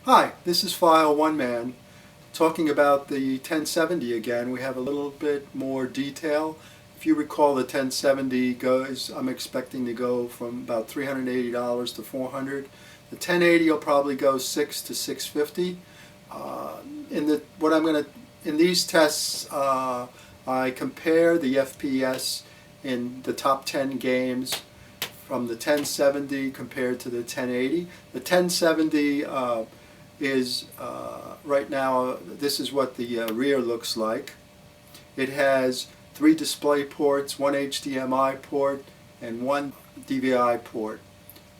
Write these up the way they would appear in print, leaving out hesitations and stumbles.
Hi, this is File One Man talking about the 1070 again. We have a little bit more detail. If you recall, the 1070 goes, I'm expecting to go from about $380 to $400. The 1080 will probably go $600 to $650. In these tests, I compare the FPS in the top 10 games from the 1070 compared to the 1080. The 1070 is right now, this is what the rear looks like. It has 3 display ports, 1 HDMI port, and 1 DVI port.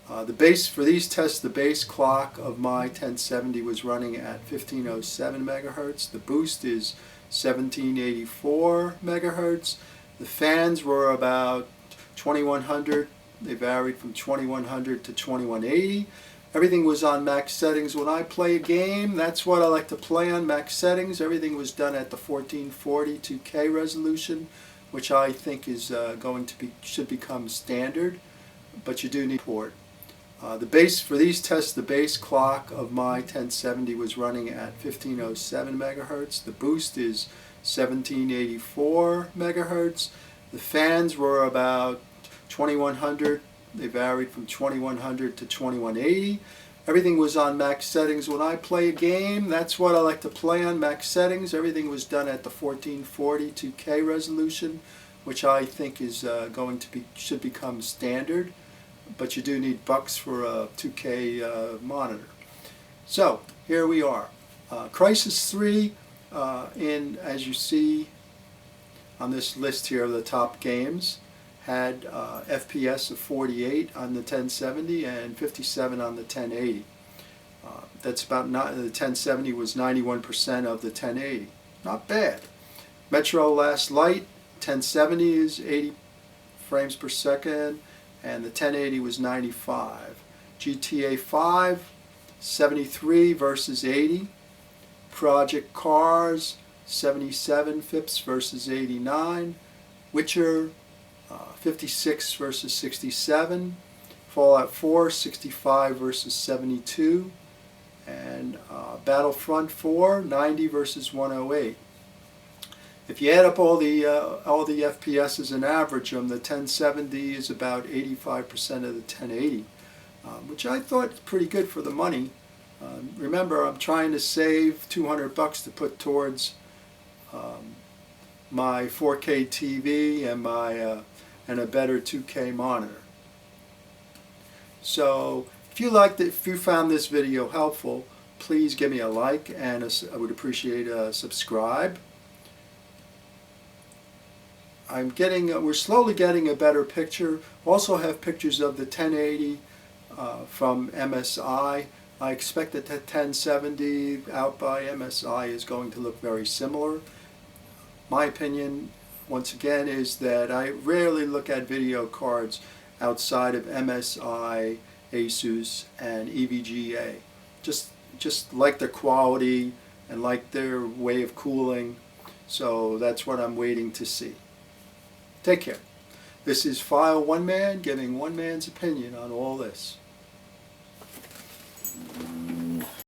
The base for these tests, the base clock of my 1070 was running at 1507 megahertz. The boost is 1784 megahertz. The fans were about 2100. They varied from 2100 to 2180. Everything was on max settings. When I play a game, that's what I like to play on, max settings. Everything was done at the 1440 2K resolution, which I think is should become standard, but you do need port. The base for these tests, the base clock of my 1070 was running at 1507 megahertz. The boost is 1784 megahertz. The fans were about 2100. They varied from 2100 to 2180. Everything was on max settings. When I play a game, that's what I like to play on, max settings. Everything was done at the 1440 2K resolution, which I think is should become standard, but you do need bucks for a 2K monitor. So here we are. Crysis 3, as you see on this list here of the top games, had FPS of 48 on the 1070 and 57 on the 1080. That's about the 1070 was 91% of the 1080. Not bad. Metro Last Light 1070 is 80 frames per second, and the 1080 was 95. GTA 5 73 versus 80. Project Cars 77 FIPS versus 89. Witcher 56 versus 67, Fallout 4 65 versus 72, and Battlefront 4 90 versus 108. If you add up all the FPSs and average them, the 1070 is about 85% of the 1080, which I thought was pretty good for the money. Remember, I'm trying to save $200 to put towards my 4K TV and a better 2K monitor. So if you found this video helpful, please give me a like, and I would appreciate a subscribe. We're slowly getting a better picture. Also have pictures of the 1080 from MSI. I expect that the 1070 out by MSI is going to look very similar. My opinion, once again, is that I rarely look at video cards outside of MSI, Asus, and EVGA. Just like their quality and like their way of cooling. So that's what I'm waiting to see. Take care. This is File One Man, giving one man's opinion on all this.